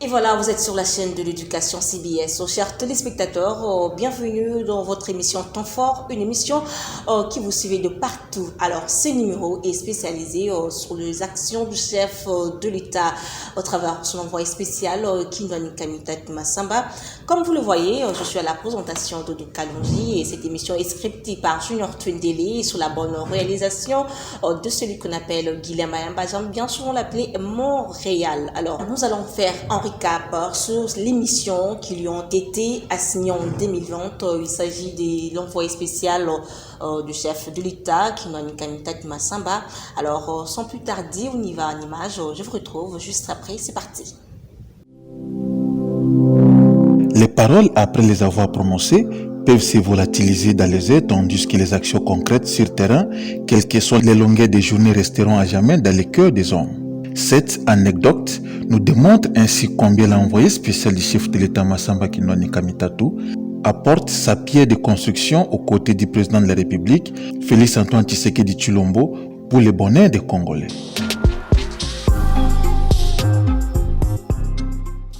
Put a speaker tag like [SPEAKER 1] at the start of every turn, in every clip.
[SPEAKER 1] Et voilà, vous êtes sur la chaîne de l'éducation CBS. Chers téléspectateurs, bienvenue dans votre émission Temps Fort, une émission qui vous suit de partout. Alors, ce numéro est spécialisé sur les actions du chef de l'État au travers de son envoyé spécial, Kinwani Kamitat Massamba. Comme vous le voyez, je suis à la présentation de Kalonji et cette émission est scriptée par Junior Twindele sur la bonne réalisation de celui qu'on appelle Guillaume Ayamba. J'aime bien souvent l'appeler Montréal. Alors, nous allons faire un récap sur l'émission qui lui ont été assignées en 2020. Il s'agit de l'envoyé spécial du chef de l'État, Kinwani Kamitat Massamba. Alors, sans plus tarder, on y va en image. Je vous retrouve juste après. C'est parti.
[SPEAKER 2] Les paroles, après les avoir prononcées, peuvent se volatiliser dans les airs, tandis que les actions concrètes sur terrain, quelles que soient les longueurs des journées, resteront à jamais dans les cœurs des hommes. Cette anecdote nous démontre ainsi combien l'envoyé spécial du chef de l'État Massamba Kinwani Kamitatu apporte sa pierre de construction aux côtés du président de la République, Félix Antoine Tshisekedi Tshilombo, pour le bonheur des Congolais.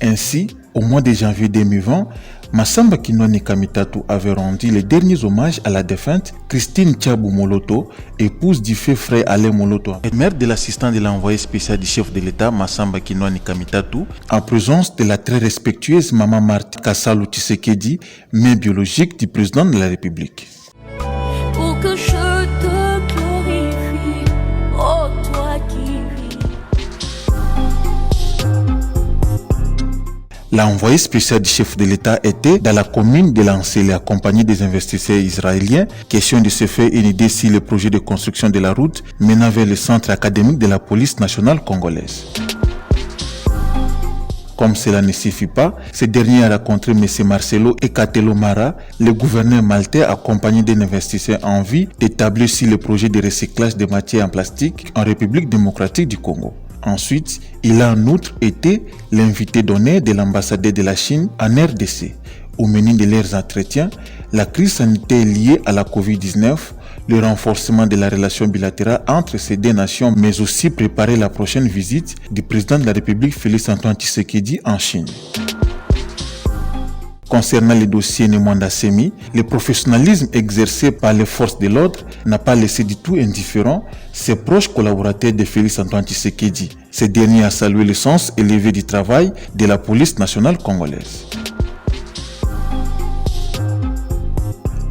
[SPEAKER 2] Ainsi, au mois de janvier 2020, Massamba Kinwani Kamitatu avait rendu les derniers hommages à la défunte Christine Tchabou Moloto, épouse du fait frère Alain Moloto, et mère de l'assistant de l'envoyé spécial du chef de l'État Massamba Kinwani Kamitatu, en présence de la très respectueuse Maman Marthe Kassalu Tshisekedi, mère biologique du président de la République.
[SPEAKER 3] Pour que je te glorifie, oh toi qui vis.
[SPEAKER 2] L'envoyé spécial du chef de l'État était dans la commune de Lancélé, accompagné des investisseurs israéliens. Question de se faire une idée sur le projet de construction de la route menant vers le centre académique de la police nationale congolaise. Comme cela ne suffit pas, ce dernier a rencontré M. Marcelo Ekatelo Mara, le gouverneur maltais, accompagné d'un investisseur en vue d'établir sur le projet de recyclage des matières en plastique en République démocratique du Congo. Ensuite, il a en outre été l'invité d'honneur de l'ambassadeur de la Chine en RDC. Au menu de leurs entretiens, la crise sanitaire liée à la COVID-19, le renforcement de la relation bilatérale entre ces deux nations, mais aussi préparer la prochaine visite du président de la République Félix Antoine Tshisekedi en Chine. Concernant les dossiers Nemwanda Semi, le professionnalisme exercé par les forces de l'ordre n'a pas laissé du tout indifférent ses proches collaborateurs de Félix Antoine Tshisekedi. Ce dernier a salué le sens élevé du travail de la police nationale congolaise.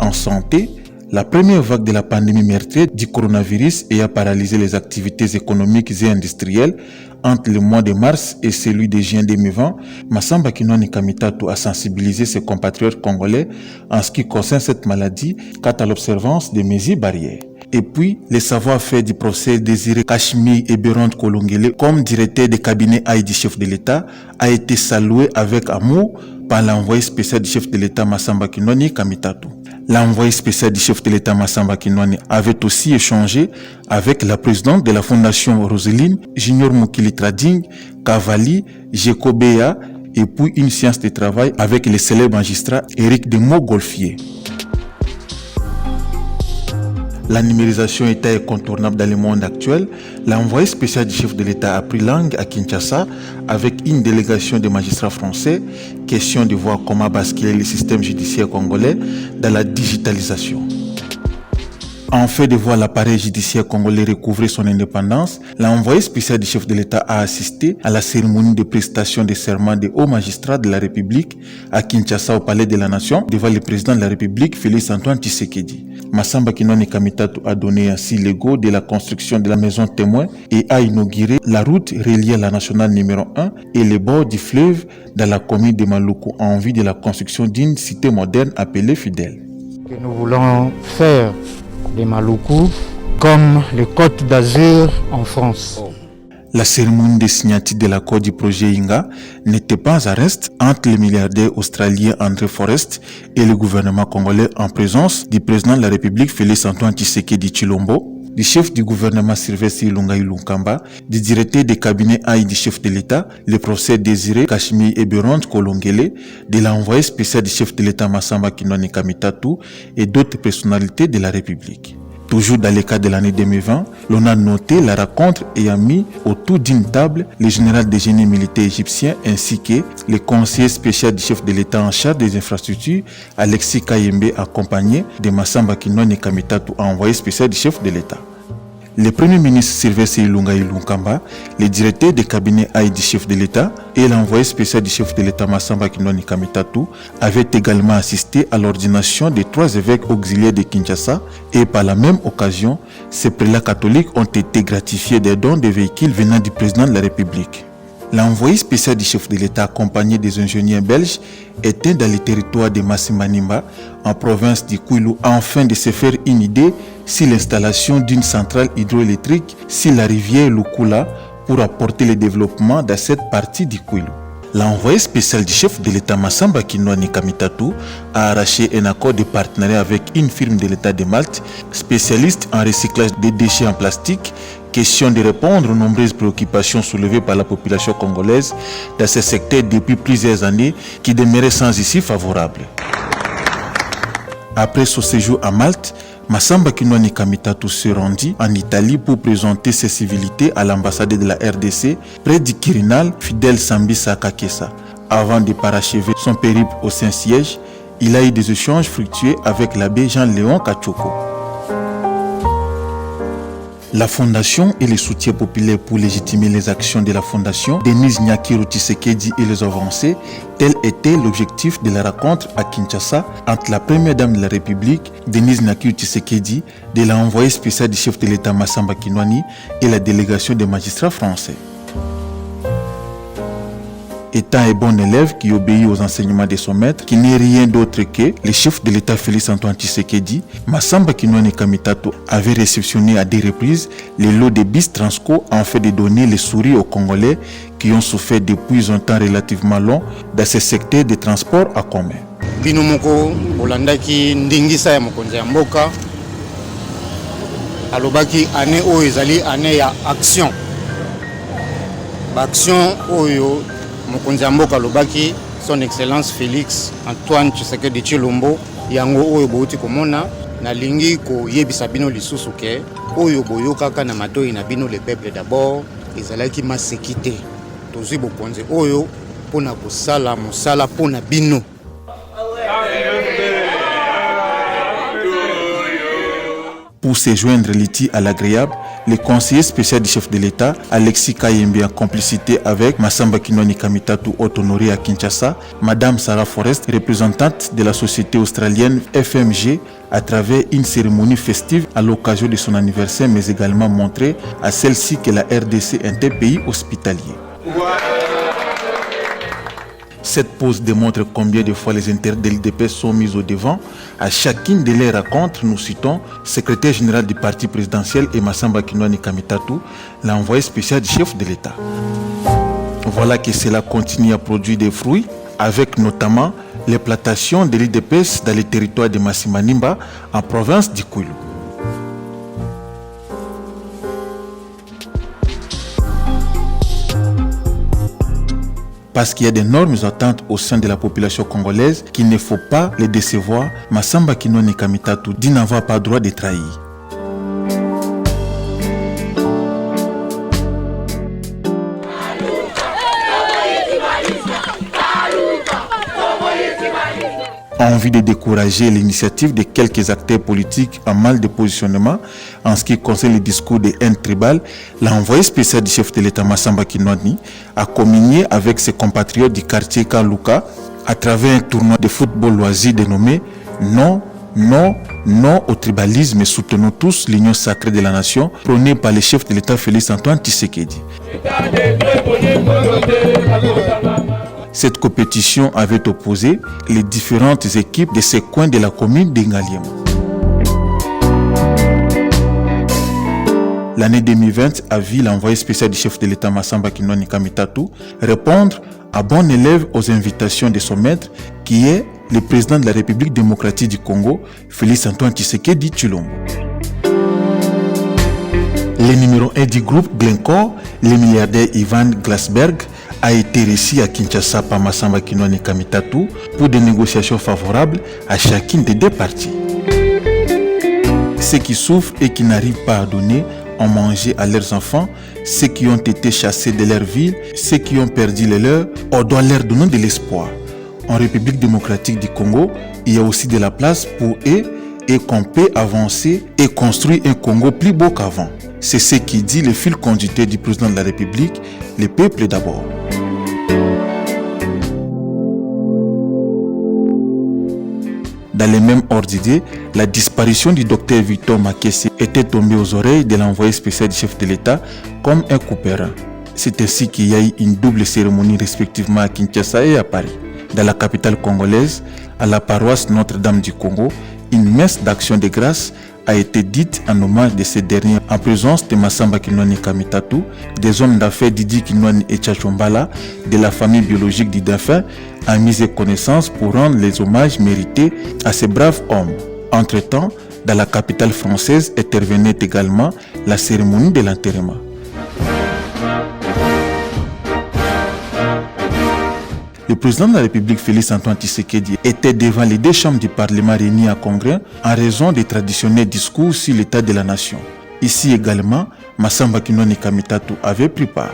[SPEAKER 2] En santé, la première vague de la pandémie meurtrière du coronavirus ayant paralysé les activités économiques et industrielles entre le mois de mars et celui de juin 2020, Massamba Kinwani Kamitatu a sensibilisé ses compatriotes congolais en ce qui concerne cette maladie quant à l'observance des mesures barrières. Et puis, le savoir-faire du professeur Désiré Kashmi Eberond Kolongele comme directeur de cabinet du chef de l'État a été salué avec amour par l'envoyé spécial du chef de l'État Massamba Kinwani Kamitatu. L'envoyé spécial du chef de l'État Massamba Kinwani avait aussi échangé avec la présidente de la Fondation Roseline, Junior Mukili Trading, Kavali, Jekobea, et puis une séance de travail avec le célèbre magistrat Éric Demo-Golfier. La numérisation étant incontournable dans le monde actuel, l'envoyé spécial du chef de l'État a pris langue à Kinshasa avec une délégation de magistrats français, question de voir comment basculer le système judiciaire congolais dans la digitalisation. En fait de voir l'appareil judiciaire congolais recouvrer son indépendance, l'envoyé spécial du chef de l'État a assisté à la cérémonie de prestation de serment des hauts magistrats de la République à Kinshasa au Palais de la Nation devant le président de la République Félix Antoine Tshisekedi. Massamba Kinwani Kamitatu a donné ainsi le go de la construction de la maison témoin et a inauguré la route reliée à la nationale numéro 1 et les bords du fleuve dans la commune de Maluku en vue de la construction d'une cité moderne appelée Fidèle.
[SPEAKER 4] Que nous voulons faire de Maluku comme les Côtes d'Azur en France.
[SPEAKER 2] La cérémonie de signature de l'accord du projet INGA n'était pas un reste entre le milliardaire australien André Forrest et le gouvernement congolais en présence du président de la République Félix Antoine Tshisekedi Tshilombo, du chef du gouvernement Sylvestre Ilunga Ilunkamba, du directeur des cabinets du chef de l'État, le professeur Désiré Kashmi Eberond Kolongele, de l'envoyé spécial du chef de l'État Massamba Kinwani Kamitatu et d'autres personnalités de la République. Toujours dans le cas de l'année 2020, l'on a noté la rencontre ayant mis autour d'une table le général des génies militaires égyptiens ainsi que le conseiller spécial du chef de l'État en charge des infrastructures, Alexis Kayembe, accompagné de Massamba Kinwani Kamitatu, envoyé spécial du chef de l'État. Le Premier ministre Sylvestre Ilunga Ilunkamba, le directeur de cabinet AI du chef de l'État et l'envoyé spécial du chef de l'État Massamba Kinwani Kamitatu avaient également assisté à l'ordination des 3 évêques auxiliaires de Kinshasa et par la même occasion, ces prélats catholiques ont été gratifiés des dons de véhicules venant du président de la République. L'envoyé spécial du chef de l'État accompagné des ingénieurs belges était dans le territoire de Massimbanimba, en province du Kwilu, afin de se faire une idée sur l'installation d'une centrale hydroélectrique sur la rivière Lukula pour apporter le développement dans cette partie du Kwilu. L'envoyé spécial du chef de l'État Massamba Kinwani Kamitatu a arraché un accord de partenariat avec une firme de l'État de Malte, spécialiste en recyclage des déchets en plastique, question de répondre aux nombreuses préoccupations soulevées par la population congolaise dans ce secteur depuis plusieurs années qui demeurait sans issue favorable. Après son séjour à Malte, Massamba Kinwani Kamitatu se rendit en Italie pour présenter ses civilités à l'ambassade de la RDC près du Quirinal Fidel Sambisa Kakesa. Avant de parachever son périple au Saint-Siège, il a eu des échanges fructueux avec l'abbé Jean-Léon Kachoko. La fondation et le soutien populaire pour légitimer les actions de la fondation Denise Nyakiro Tshisekedi et les avancées, tel était l'objectif de la rencontre à Kinshasa entre la première dame de la République, Denise Nyakiro Tshisekedi, de l'envoyé spécial du chef de l'État Massamba Kinwani et la délégation des magistrats français. Étant un bon élève qui obéit aux enseignements de son maître, qui n'est rien d'autre que le chef de l'État Félix Antoine Tshisekedi, Massamba Kinwani Kamitatu avait réceptionné à 2 reprises les lots de bis Transco en fait de donner les souris aux Congolais qui ont souffert depuis un temps relativement long dans ce secteur de transport en commun.
[SPEAKER 4] Bino moko bolandaki ndingisa ya mokonzi ya mboka alobaki année oyo ezali année ya action. Action oyo mokonzi ya mboka alobaki son excellence Félix Antoine Tshisekedi Tshilombo yango oyo bouti komona nalingi koyebisa bino lisusu ke oyo boyokaka na matoi na bino le peuple d'abord ezalaki masekite tozwi bokonzi oyo pona kosala mosala pona bino.
[SPEAKER 2] Pour se joindre l'ITI à l'agréable, le conseiller spécial du chef de l'État, Alexis Kayembe, en complicité avec Massamba Kinwani Kamitatu, honoré à Kinshasa, Madame Sarah Forrest, représentante de la société australienne FMG, à travers une cérémonie festive à l'occasion de son anniversaire, mais également montré à celle-ci que la RDC est un pays hospitalier. Cette pause démontre combien de fois les intérêts de l'UDPS sont mis au devant. À chacune de leurs rencontres, nous citons secrétaire général du parti présidentiel et Massamba Kinwani Kamitatu, l'envoyé spécial du chef de l'État. Voilà que cela continue à produire des fruits, avec notamment les plantations de l'UDPS dans les territoires de Massimbanimba, en province du Kwilu. Parce qu'il y a d'énormes attentes au sein de la population congolaise qu'il ne faut pas les décevoir, Massamba Kinwani Kamitatu dit n'avoir pas droit de trahir. Envie de décourager l'initiative de quelques acteurs politiques en mal de positionnement en ce qui concerne le discours de haine tribale, l'envoyé spécial du chef de l'État Massamba Kinwani a communié avec ses compatriotes du quartier Kaluka à travers un tournoi de football loisir dénommé Non, non, non au tribalisme et soutenons tous l'union sacrée de la nation prônée par le chef de l'État Félix Antoine Tshisekedi. Cette compétition avait opposé les différentes équipes de ces coins de la commune d'Ingaliema. L'année 2020 a vu l'envoyé spécial du chef de l'État Massamba Kinwani Kamitatu répondre à bon élève aux invitations de son maître qui est le président de la République démocratique du Congo, Félix Antoine Tshisekedi Tshilombo. Le numéro 1 du groupe Glencore, le milliardaire Ivan Glasberg, a été reçu à Kinshasa par Massamba Kinwani Kamitatu pour des négociations favorables à chacune des 2 parties. ceux qui souffrent et qui n'arrivent pas à donner ont mangé à leurs enfants, ceux qui ont été chassés de leur ville, ceux qui ont perdu les leurs, on doit leur donner de l'espoir. En République démocratique du Congo, il y a aussi de la place pour eux et qu'on peut avancer et construire un Congo plus beau qu'avant. C'est ce qui dit le fil conducteur du président de la République, le peuple d'abord. Dans les mêmes ordres d'idées, la disparition du docteur Victor Makesse était tombée aux oreilles de l'envoyé spécial du chef de l'État comme un coup périn. C'est ainsi qu'il y a eu une double cérémonie respectivement à Kinshasa et à Paris. Dans la capitale congolaise, à la paroisse Notre-Dame du Congo, une messe d'action de grâce a été dite en hommage de ces derniers en présence de Massamba Kinwani Kamitatu, des hommes d'affaires Didi Kinwani et Tchachombala, de la famille biologique du défunt, a mis connaissance pour rendre les hommages mérités à ces braves hommes. Entre-temps, dans la capitale française intervenait également la cérémonie de l'enterrement. Le président de la République, Félix Antoine Tshisekedi, était devant les deux chambres du Parlement réunies à Congrès en raison des traditionnels discours sur l'état de la nation. Ici également, Massamba Kinwani Kamitatu avait pris part.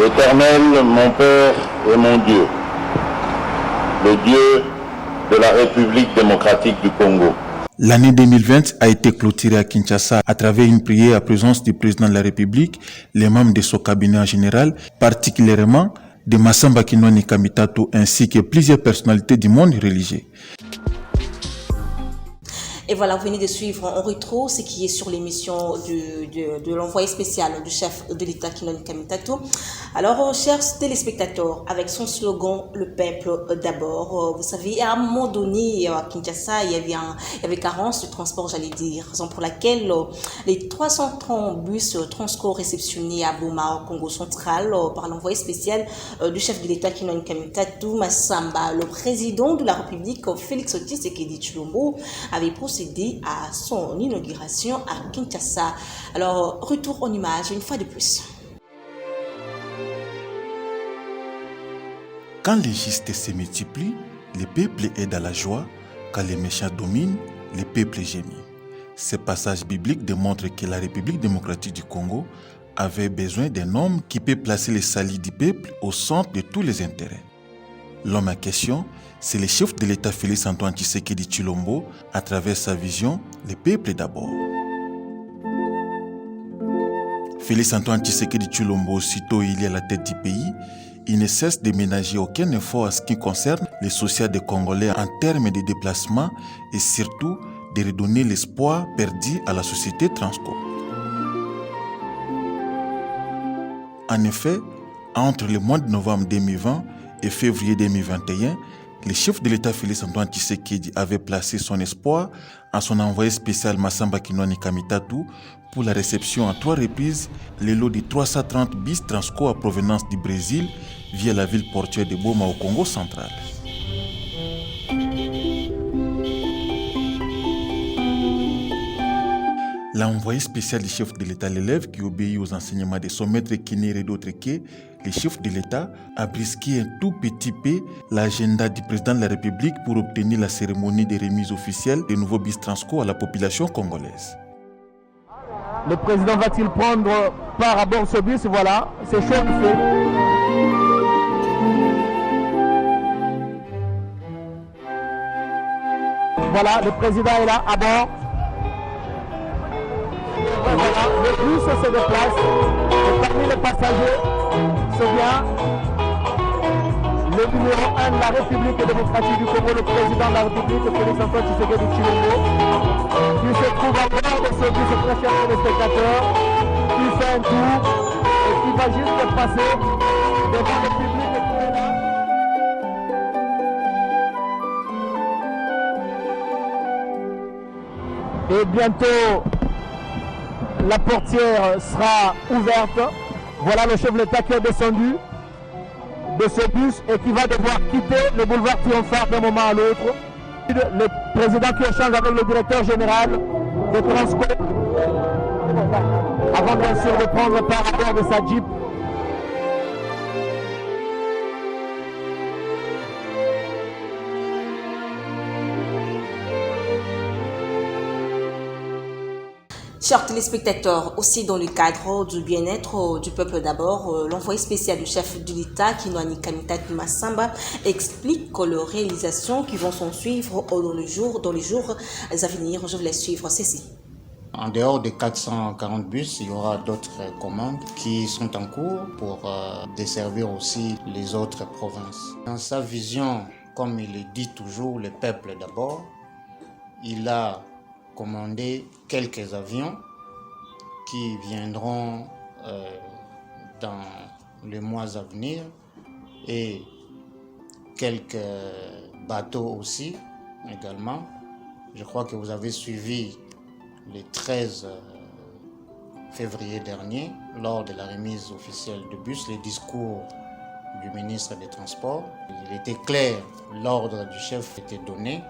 [SPEAKER 5] Éternel, mon Père et mon Dieu, le Dieu de la République démocratique du Congo.
[SPEAKER 2] L'année 2020 a été clôturée à Kinshasa à travers une prière à présence du président de la République, les membres de son cabinet en général, particulièrement de Massamba Kinwani Kamitatu ainsi que plusieurs personnalités du monde religieux.
[SPEAKER 1] Et voilà, vous venez de suivre en rétro ce qui est sur l'émission de l'envoyé spécial du chef de l'État Kinwani Kamitatu. Alors, chers téléspectateurs, avec son slogan « Le peuple d'abord », vous savez, à un moment donné, à Kinshasa, il y avait carence de transport, j'allais dire, raison pour laquelle les 330 bus Transco réceptionnés à Boma, au Congo central, par l'envoyé spécial du chef de l'État Kinwani Kamitatu, Massamba, le président de la République, Félix Tshisekedi Tshilombo, avait procédé à son inauguration à Kinshasa. Alors, retour en image une fois de plus.
[SPEAKER 2] Quand les justes se multiplient, le peuple est dans la joie. Quand les méchants dominent, le peuple gémit. Ce passage biblique démontre que la République démocratique du Congo avait besoin d'un homme qui peut placer les salis du peuple au centre de tous les intérêts. L'homme en question, c'est le chef de l'État Félix Antoine Tshisekedi Tshilombo à travers sa vision, le peuple d'abord. Félix Antoine Tshisekedi Tshilombo, aussitôt il est à la tête du pays, il ne cesse de ménager aucun effort à ce qui concerne les social des Congolais en termes de déplacement et surtout de redonner l'espoir perdu à la société Transco. En effet, entre le mois de novembre 2020 et février 2021, le chef de l'État Félix Antoine Tshisekedi avait placé son espoir en son envoyé spécial Massamba Kinwani Kamitatu pour la réception à 3 reprises les lots de 330 bis Transco à provenance du Brésil via la ville portuaire de Boma au Congo central. L'envoyé spécial du chef de l'État, l'élève qui obéit aux enseignements de son maître Kiner et d'autres que le chef de l'État a brisqué un tout petit peu l'agenda du président de la République pour obtenir la cérémonie de remise officielle des nouveaux bis Transco à la population congolaise.
[SPEAKER 6] Le président va-t-il prendre part à bord de ce bus? Voilà, c'est chose fait. Voilà, le président est là à bord. Voilà, le bus se déplace. Et parmi les passagers, c'est bien le numéro 1 de la République démocratique du Congo, le président de la République, Félix Antoine Tshisekedi Tshilombo, qui se trouve à bord de ce bus, très chers téléspectateurs, qui fait un tour et qui va juste passer devant le public qui est là. Et bientôt, la portière sera ouverte. Voilà le chef de l'État qui est descendu de ce bus et qui va devoir quitter le boulevard Triomphal d'un moment à l'autre. Le président qui échange avec le directeur général de Transco avant bien sûr de prendre part à bord de sa Jeep.
[SPEAKER 1] Chers téléspectateurs, aussi dans le cadre du bien-être du peuple d'abord, l'envoyé spécial du chef de l'État, Kinwani Kamita Massamba, explique que les réalisations qui vont s'en suivre dans les jours à venir, je vais les suivre, ceci.
[SPEAKER 4] En dehors des 440 bus, il y aura d'autres commandes qui sont en cours pour desservir aussi les autres provinces. Dans sa vision, comme il le dit toujours, le peuple d'abord, il a commandé quelques avions qui viendront dans les mois à venir et quelques bateaux aussi également. Je crois que vous avez suivi le 13 février dernier, lors de la remise officielle de bus, les discours du ministre des Transports. Il était clair, l'ordre du chef était donné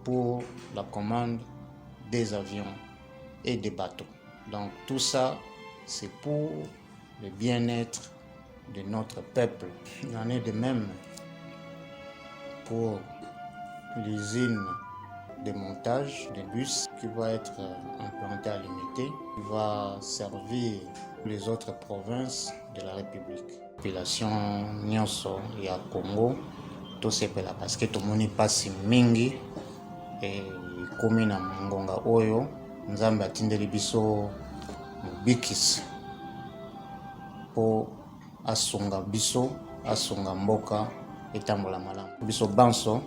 [SPEAKER 4] pour la commande des avions et des bateaux. Donc tout ça, c'est pour le bien-être de notre peuple. Il en est de même pour l'usine de montage des bus qui va être implantée à l'unité, qui va servir les autres provinces de la République. Population nyonso ya Congo, tout sepela parce que tout le monde passe mingi et komi na ngonga oyo nzambe atindeli biso mobikisi po asunga biso asunga mboka etambola malamu biso banso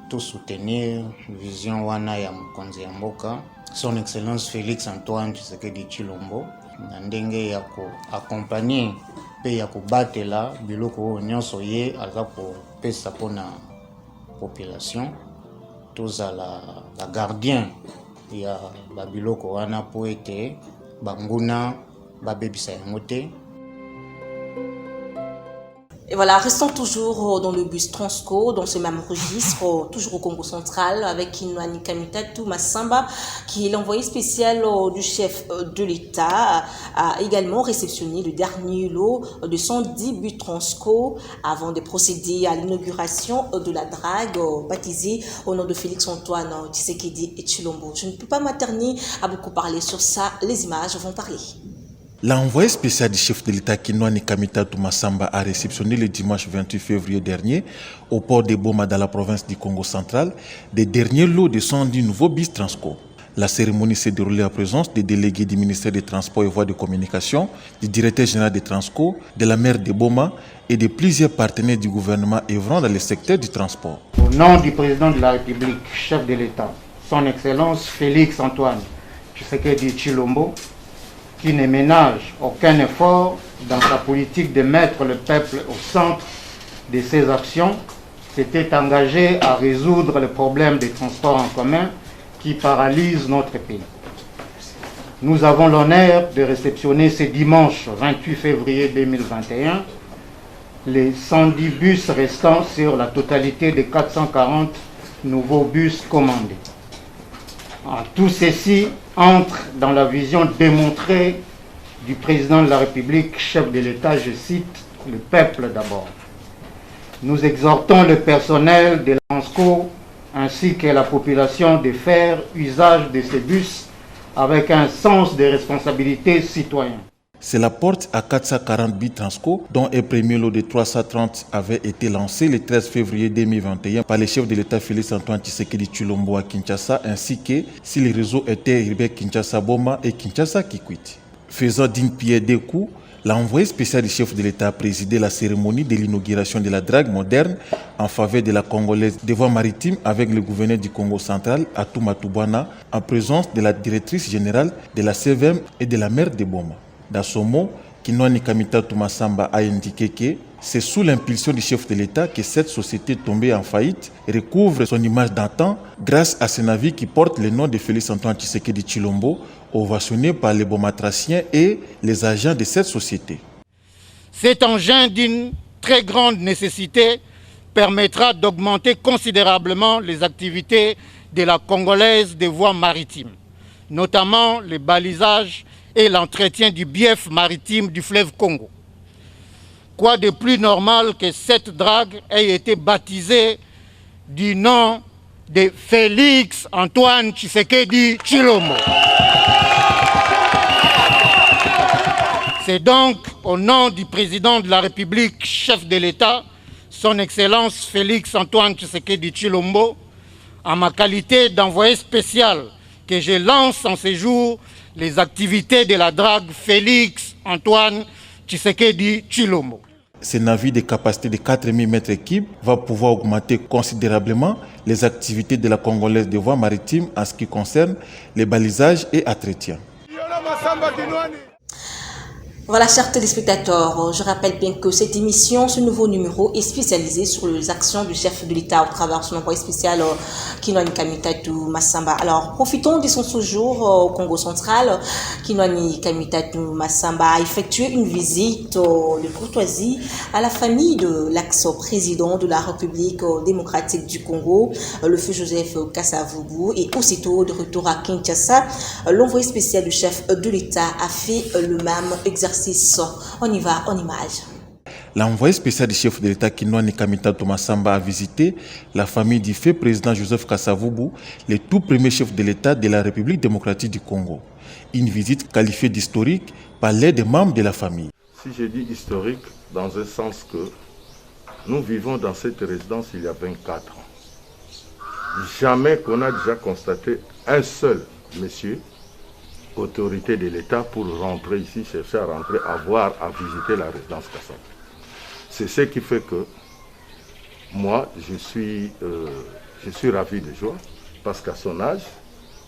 [SPEAKER 4] tout soutenir vision wana ya mokonzi ya mboka son excellence Félix Antoine Tshisekedi Tshilombo na ndenge ya ko accompagner pe ya kobatela biloko oyo nyonso ye aza kopesa mpona population tozala la gardien ya babiloko wana po ete banguna babebisa yango te.
[SPEAKER 1] Et voilà, restons toujours dans le bus Transco, dans ce même registre, toujours au Congo central, avec Kinwani Kamita Massamba, qui est l'envoyé spécial du chef de l'État, a également réceptionné le dernier lot de 110 bus Transco avant de procéder à l'inauguration de la drague baptisée au nom de Félix Antoine Tshisekedi Tshilombo. Je ne peux pas m'attarder à beaucoup parler sur ça, les images vont parler.
[SPEAKER 2] L'envoyé spécial du chef de l'État Kinwani Kamita Massamba a réceptionné le dimanche 28 février dernier au port de Boma dans la province du Congo central des derniers lots de 110 nouveaux bus Transco. La cérémonie s'est déroulée en présence des délégués du ministère des Transports et Voies de Communication, du directeur général des Transco, de la maire de Boma et de plusieurs partenaires du gouvernement œuvrant dans le secteur du transport.
[SPEAKER 4] Au nom du président de la République, chef de l'État, son excellence Félix Antoine Tshisekedi Tshilombo, qui ne ménage aucun effort dans sa politique de mettre le peuple au centre de ses actions, s'était engagé à résoudre le problème des transports en commun qui paralyse notre pays. Nous avons l'honneur de réceptionner ce dimanche 28 février 2021 les 110 bus restants sur la totalité des 440 nouveaux bus commandés. Tout ceci entre dans la vision démontrée du président de la République, chef de l'État, je cite, le peuple d'abord. Nous exhortons le personnel de la Transco ainsi que la population de faire usage de ces bus avec un sens de responsabilité citoyenne.
[SPEAKER 2] C'est la porte à 440 bus Transco, dont un premier lot de 330 avait été lancé le 13 février 2021 par le chef de l'État Félix Antoine Tshisekedi Tshilombo à Kinshasa, ainsi que si les réseaux étaient urbains Kinshasa-Boma et Kinshasa-Kikwit. Faisant d'une pierre deux coups, l'envoyé spécial du chef de l'État a présidé la cérémonie de l'inauguration de la drague moderne en faveur de la Congolaise des voies maritimes avec le gouverneur du Congo central, Atuma Toubana, en présence de la directrice générale de la CVM et de la maire de Boma. Dans son mot, Kinwani Kamita Massamba a indiqué que c'est sous l'impulsion du chef de l'État que cette société tombée en faillite recouvre son image d'antan grâce à ce navire qui porte le nom de Félix Antoine Tshisekedi Tshilombo, ovationné par les bomatraciens et les agents de cette société.
[SPEAKER 4] Cet engin d'une très grande nécessité permettra d'augmenter considérablement les activités de la Congolaise des voies maritimes, notamment le balisage et l'entretien du bief maritime du fleuve Congo. Quoi de plus normal que cette drague ait été baptisée du nom de Félix Antoine Tshisekedi Tshilombo. C'est donc au nom du président de la République, chef de l'État, son Excellence Félix Antoine Tshisekedi Tshilombo, en ma qualité d'envoyé spécial, que je lance en ces jours les activités de la drague Félix Antoine Tshisekedi Tshilombo.
[SPEAKER 2] Ce navire de capacité de 4000 m3 va pouvoir augmenter considérablement les activités de la Congolaise des voies maritimes en ce qui concerne les balisages et entretien.
[SPEAKER 1] Voilà, chers téléspectateurs, je rappelle bien que cette émission, ce nouveau numéro est spécialisé sur les actions du chef de l'État au travers de son envoyé spécial Kinwani Kamitatou Massamba. Alors, profitons de son séjour au Congo central. Kinwani Kamitatou Massamba a effectué une visite de courtoisie à la famille de l'ex-président de la République démocratique du Congo, le feu Joseph Kasavubu, et aussitôt de retour à Kinshasa, l'envoyé spécial du chef de l'État a fait le même exercice. On y va en image.
[SPEAKER 2] L'envoyé spécial du chef de l'État Kinwani Kamitatou Massamba a visité la famille du fait président Joseph Kasavubu, le tout premier chef de l'État de la République démocratique du Congo. Une visite qualifiée d'historique par l'aide des membres de la famille.
[SPEAKER 7] Si je dis historique, dans un sens que nous vivons dans cette résidence il y a 24 ans. Jamais qu'on a déjà constaté un seul monsieur autorité de l'État pour rentrer ici, chercher à rentrer, à visiter la résidence Kassab. C'est ce qui fait que moi, je suis ravi de joie, parce qu'à son âge,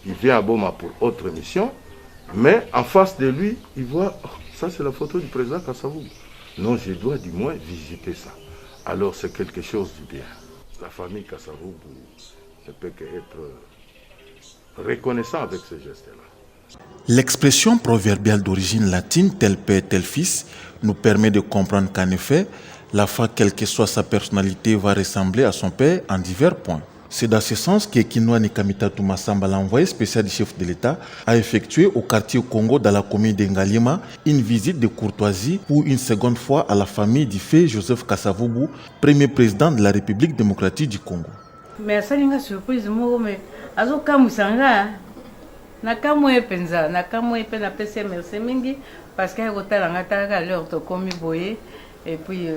[SPEAKER 7] il vient à Boma pour autre mission, mais en face de lui, il voit, oh, ça c'est la photo du président Kasavubu. Non, je dois du moins visiter ça. Alors c'est quelque chose du bien. La famille Kasavubu ne peut qu'être reconnaissant avec ce geste-là.
[SPEAKER 2] L'expression proverbiale d'origine latine « tel père, tel fils » nous permet de comprendre qu'en effet, la femme, quelle que soit sa personnalité, va ressembler à son père en divers points. C'est dans ce sens que Kinwani Kamitatou Massamba, l'envoyé spécial du chef de l'État, a effectué au quartier Congo dans la commune d'Engalima une visite de courtoisie pour une seconde fois à la famille du fait Joseph Kasavubu, premier président de la République démocratique du Congo.
[SPEAKER 8] Mais ça n'est pas surprise, mais nakamwe penza nakamwe pe na pese merci mingi parce que rotala ngataka leur to komi boye et puis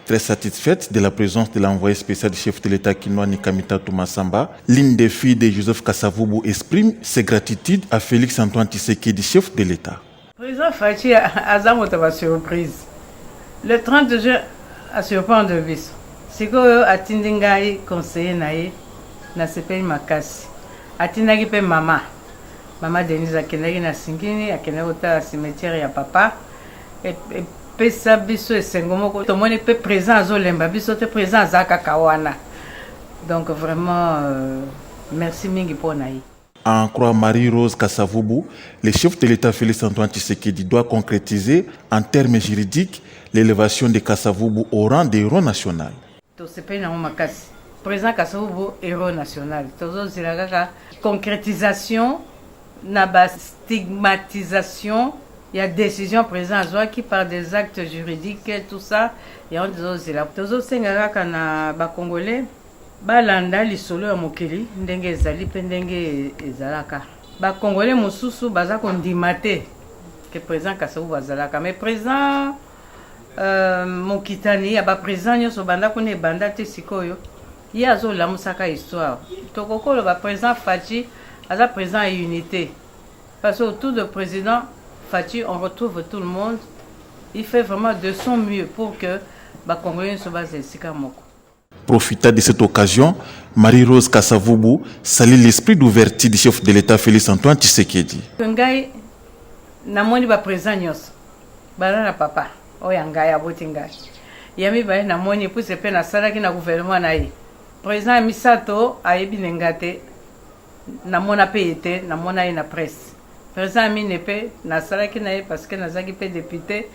[SPEAKER 2] Très satisfaite de la présence de l'envoyé spécial du chef de l'État Kinwani Kamitatou Massamba, l'une des filles de Joseph Kasavubu exprime ses gratitudes à Félix Antoine Tshisekedi, chef de l'État.
[SPEAKER 8] Président Fachi a une surprise. Le 30 juin a surpris de vis. C'est que atindingai conseiller nae na sepeli makasi. Atindaki pe mama. Maman Denise akendaki na singini akendaki kotala cimetière ya papa epesa biso esengo moko tomoni mpe présent azolemba biso te présent aza kaka wana donc vraiment merci mingi mpona ye.
[SPEAKER 2] En croix Marie-Rose Kasavubu, le chef de l'État Félix Antoine Tshisekedi doit concrétiser en termes juridiques l'élévation de Kasavubu au rang de héros national.
[SPEAKER 8] Tosepeli nango makasi président Kasavubu héros national tozozela kaka concrétisation na ba stigmatisation, il y a décision présente qui par des actes juridiques tout ça et on dit là tozo senga kana ba congolais balanda lisolo ya mokili ndenge ezali pe ndenge ezalaka ba congolais mosusu baza kondimate que président Kasavubu bazalaka mais président mokitani ya ba président nyoso banda kone banda te sikoyo ye azolamusaka histoire tokokolo ba président Fachi à présent et unité. Parce qu'autour du président Fachi, on retrouve tout le monde. Il fait vraiment de son mieux pour que les Congolais se basent ici.
[SPEAKER 2] Profitant de cette occasion, Marie-Rose Kasavubu salue l'esprit d'ouverture du chef de l'État Félix Antoine Tshisekedi.
[SPEAKER 8] Ngai namoni ba président nyos. Bana papa, oya ngai aboti ngai. Yami ba namoni pour se pe na sala ki na gouvernement na ye. Président Misato ayebi ngate namona pe été namona ye na presse président mi nepe na salaki na ye parce que nazaki pe député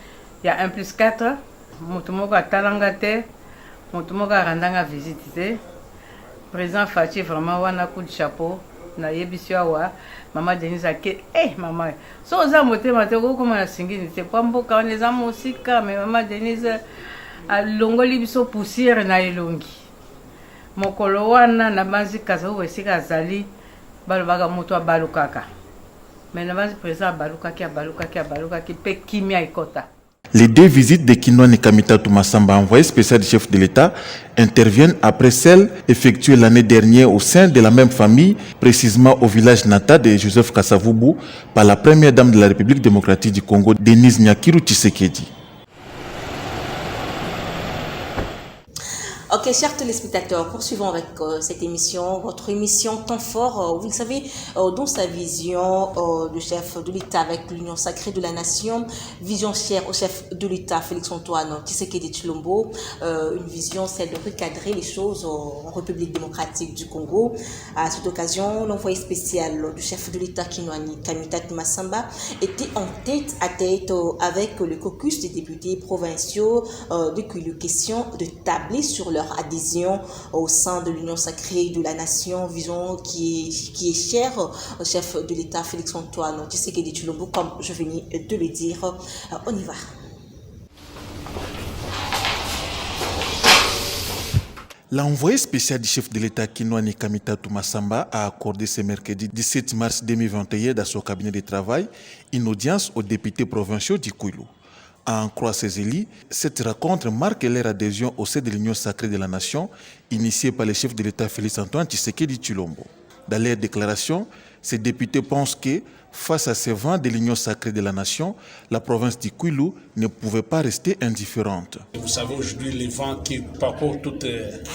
[SPEAKER 8] il y a 1+4 moto moko atalanga te moto moko arandanga visite te président Fachi vraiment wana coup de chapeau na yebisi awa mama Denise ake mama so oza motema te kokoma na singini te po mboka wana eza mosika mais mama Denise alongoli biso poussière na elongi mokolo wana na banzi Kasavubu esika azali balobaka moto abalukaka Mais le président abalukaki pe kimia ekota.
[SPEAKER 2] Les deux visites de Kinwani Kamita Toumassamba, envoyé spécial du chef de l'État, interviennent après celles effectuées l'année dernière au sein de la même famille, précisément au village natal de Joseph Kasavubu, par la première dame de la République démocratique du Congo, Denise Nyakiru Tshisekedi.
[SPEAKER 1] Ok, chers téléspectateurs, poursuivons avec cette émission, votre émission Temps Fort. Vous le savez, dans sa vision de chef de l'État avec l'Union sacrée de la nation, vision chère au chef de l'État, Félix-Antoine Tshisekedi Tshilombo, une vision, celle de recadrer les choses en République démocratique du Congo. À cette occasion, l'envoyé spécial du chef de l'État, Kinwani Kamita Toumassamba, était en tête à tête avec le caucus des députés provinciaux de Kwilu, question de tabler sur leur adhésion au sein de l'Union sacrée de la nation, vision qui est chère au chef de l'État Félix-Antoine Tshisekedi Tshilombo, comme je venais de le dire. On y va.
[SPEAKER 2] L'envoyé spécial du chef de l'État Kinwani Kamita Toumassamba a accordé ce mercredi 17 mars 2021 dans son cabinet de travail une audience aux députés provinciaux du Kwilu. À en croire ses élus, cette rencontre marque leur adhésion au sein de l'Union sacrée de la nation, initiée par le chef de l'État Félix-Antoine Tshisekedi Tshilombo. Dans leur déclaration, ces députés pensent que, face à ces vents de l'Union sacrée de la nation, la province du Kwilu ne pouvait pas rester indifférente.
[SPEAKER 9] Vous savez, aujourd'hui, les vents qui parcourent toute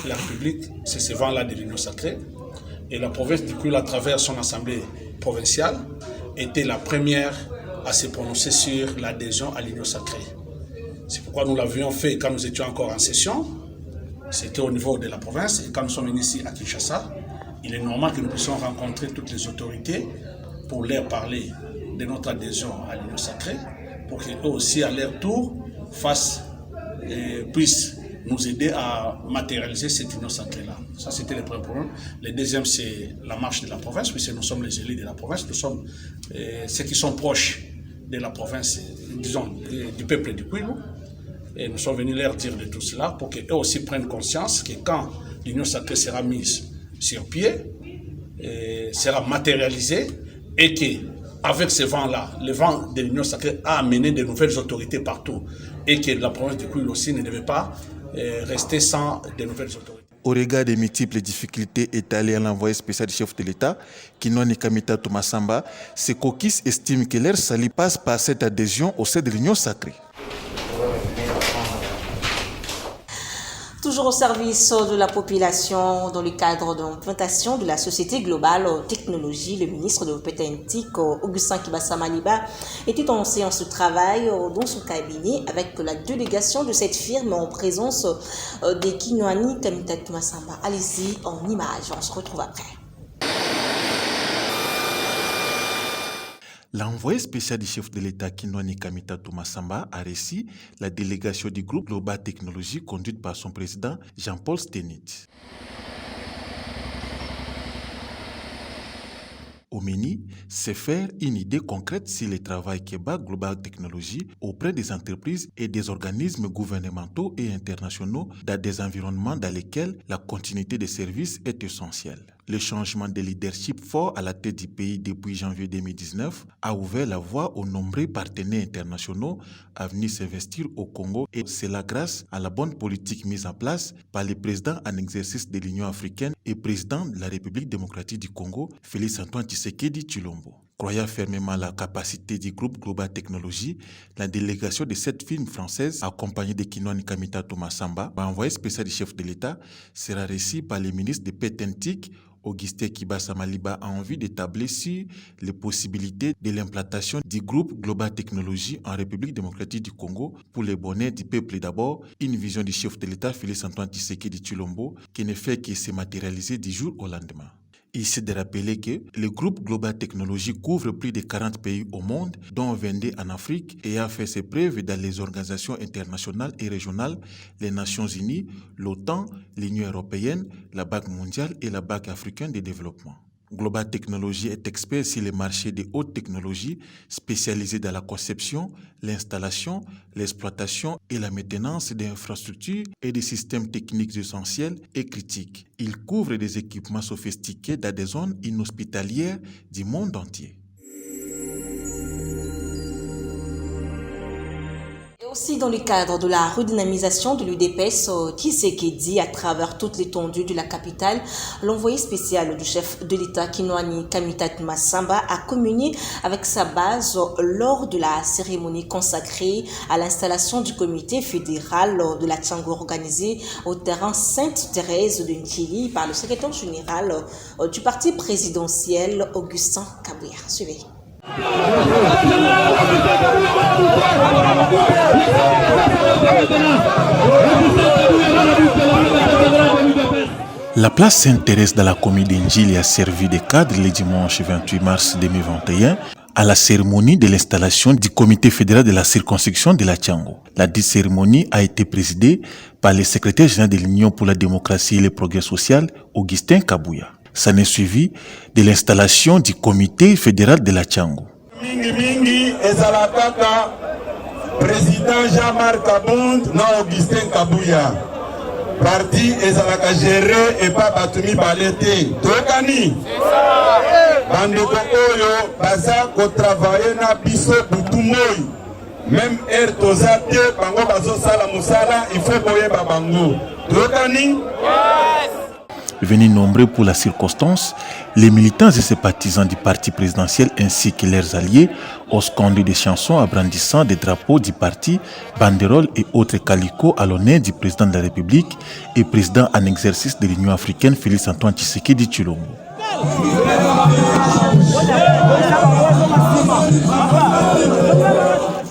[SPEAKER 9] la République, c'est ces vents-là de l'Union sacrée. Et la province du Kwilu, à travers son assemblée provinciale, était la première à se prononcer sur l'adhésion à l'Union sacrée. C'est pourquoi nous l'avions fait quand nous étions encore en session. C'était au niveau de la province. Et quand nous sommes venus ici à Kinshasa, il est normal que nous puissions rencontrer toutes les autorités pour leur parler de notre adhésion à l'Union sacrée, pour qu'eux aussi, à leur tour, puissent nous aider à matérialiser cette union sacrée-là. Ça, c'était le premier problème. Le deuxième, c'est la marche de la province, puisque nous sommes les élus de la province, nous sommes ceux qui sont proches de la province, disons, du peuple du Kwilu. Et nous sommes venus leur dire de tout cela pour qu'eux aussi prennent conscience que quand l'union sacrée sera mise sur pied, sera matérialisée, et qu'avec ce vent-là, le vent de l'union sacrée a amené de nouvelles autorités partout, et que la province du Kwilu aussi ne devait pas rester sans de nouvelles autorités.
[SPEAKER 2] Au regard des multiples difficultés étalées à l'envoyé spécial du chef de l'État, Kinwani Kamita Toumassamba, ces caucus estiment que leur salut passe par cette adhésion au sein de l'Union sacrée.
[SPEAKER 1] Toujours au service de la population dans le cadre de l'implantation de la société globale technologie, le ministre de l'Opétentique, Augustin Kibasa Maliba, était en séance de travail dans son cabinet avec la délégation de cette firme en présence de Kinwani Kamita Toumassamba. Allez-y en image, on se retrouve après.
[SPEAKER 2] L'envoyé spécial du chef de l'État Kinwani Kamita Toumassamba a reçu la délégation du groupe Global Technologie conduite par son président Jean-Paul Stenit. Au menu, c'est faire une idée concrète sur le travail que bat Global Technologie auprès des entreprises et des organismes gouvernementaux et internationaux dans des environnements dans lesquels la continuité des services est essentielle. Le changement de leadership fort à la tête du pays depuis janvier 2019 a ouvert la voie aux nombreux partenaires internationaux à venir s'investir au Congo, et cela grâce à la bonne politique mise en place par le président en exercice de l'Union africaine et président de la République démocratique du Congo, Félix-Antoine Tshisekedi Tshilombo. Croyant fermement la capacité du groupe Global Technologie, la délégation de cette firme française, accompagnée de Kinwani Kamita Toumassamba, envoyé spécial du chef de l'État, sera reçu par le ministre de Pétentique, Augustin Kibasa Maliba, a envie d'établir sur les possibilités de l'implantation du groupe Global Technologie en République démocratique du Congo pour le bonheur du peuple d'abord, une vision du chef de l'État Félix-Antoine Tshisekedi Tshilombo qui ne fait que se matérialiser du jour au lendemain. Ici de rappeler que le groupe Global Technologie couvre plus de 40 pays au monde, dont 22 en Afrique, et a fait ses preuves dans les organisations internationales et régionales, les Nations Unies, l'OTAN, l'Union européenne, la Banque mondiale et la Banque africaine de développement. Global Technologie est expert sur les marchés de haute technologie spécialisés dans la conception, l'installation, l'exploitation et la maintenance d'infrastructures et des systèmes techniques essentiels et critiques. Il couvre des équipements sophistiqués dans des zones inhospitalières du monde entier.
[SPEAKER 1] Aussi dans le cadre de la redynamisation de l'UDPS, Tshisekedi à travers toute l'étendue de la capitale, l'envoyé spécial du chef de l'État Kinwani Kamitat Masamba a communié avec sa base lors de la cérémonie consacrée à l'installation du comité fédéral de la Tchango organisée au terrain Sainte-Thérèse de Nchili par le secrétaire général du parti présidentiel Augustin Kabouya. Suivez.
[SPEAKER 2] La place Sainte-Thérèse dans la commune d'Njili a servi de cadre le dimanche 28 mars 2021 à la cérémonie de l'installation du comité fédéral de la circonscription de la Tchango. La dite cérémonie a été présidée par le secrétaire général de l'Union pour la démocratie et le progrès social, Augustin Kabouya. Ça n'est suivi de l'installation du comité fédéral de la Tchango.
[SPEAKER 10] Mingi ezalakaka président Jean-Marc Kabund na Augustin Kabouya. Parti ezalaka géré et pas batumi balete. Tokani. Bandeko oyo baza ko travailler na biso butumoy. Même air tozate bango bazo sala musala il faut boyeba bango. Tokani.
[SPEAKER 2] Venus nombreux pour la circonstance, les militants et sympathisants du parti présidentiel ainsi que leurs alliés ont scandé des chansons abrandissant des drapeaux du parti, banderoles et autres calicots à l'honneur du président de la République et président en exercice de l'Union africaine Félix Antoine Tshisekedi Tshilombo.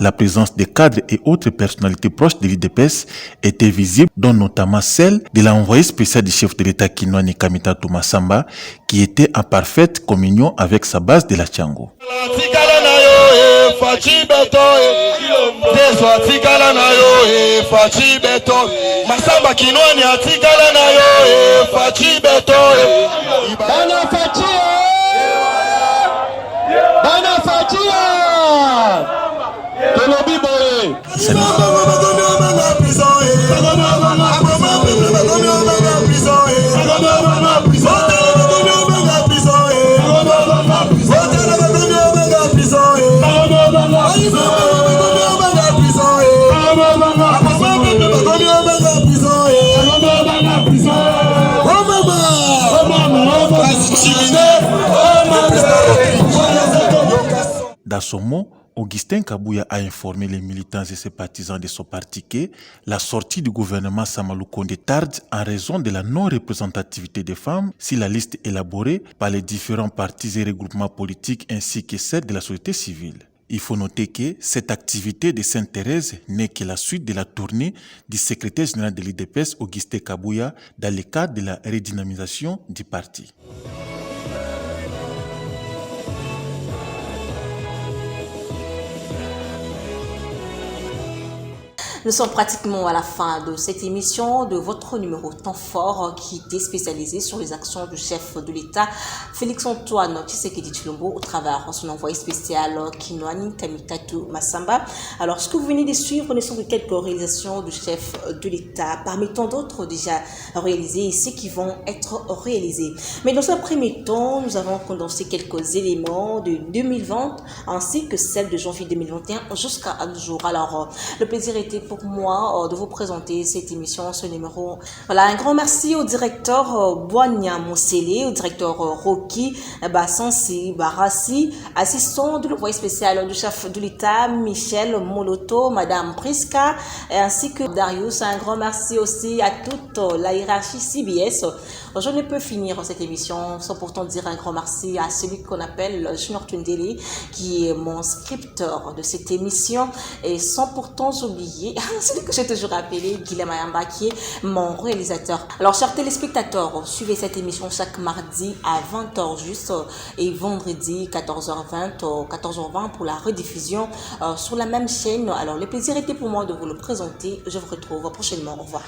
[SPEAKER 2] La présence des cadres et autres personnalités proches de l'UDPS était visible, dont notamment celle de l'envoyé spécial du chef de l'État Kinwani Kamitat Masamba, qui était en parfaite communion avec sa base de la Tchango. Dans son mot, Augustin Kabouya a informé les militants et sympathisants de son parti que la sortie du gouvernement Samalou Kondé tarde en raison de la non-représentativité des femmes sur la liste élaborée par les différents partis et regroupements politiques ainsi que celle de la société civile. Il faut noter que cette activité de Sainte-Thérèse n'est que la suite de la tournée du secrétaire général de l'UDPS Augustin Kabouya dans le cadre de la redynamisation du parti.
[SPEAKER 1] Nous sommes pratiquement à la fin de cette émission de votre numéro Temps Fort qui était spécialisé sur les actions du chef de l'État Félix Antoine Tshisekedi Tshilombo au travers de son envoyé spécial Kinwani Kamitat Masamba. Alors, ce que vous venez de suivre ne sont que quelques réalisations du chef de l'État, parmi tant d'autres déjà réalisées et ceux qui vont être réalisés. Mais dans un premier temps, nous avons condensé quelques éléments de 2020 ainsi que celles de janvier 2021 jusqu'à un jour. Alors, le plaisir était pour moi de vous présenter cette émission, ce numéro. Voilà, un grand merci au directeur Boigna Moussélé, au directeur Rocky Bassansi Barassi, assistant de l'envoyé spécial du chef de l'État Michel Moloto, Madame Priska, ainsi que Darius. Un grand merci aussi à toute la hiérarchie CBS. Je ne peux finir cette émission sans pourtant dire un grand merci à celui qu'on appelle Junior Tundele, qui est mon scripteur de cette émission, et sans pourtant oublier celui que j'ai toujours appelé Guilhem Ayamba, qui est mon réalisateur. Alors, chers téléspectateurs, suivez cette émission chaque mardi à 20h juste et vendredi 14h20, 14h20 pour la rediffusion sur la même chaîne. Alors, le plaisir était pour moi de vous le présenter. Je vous retrouve prochainement. Au revoir.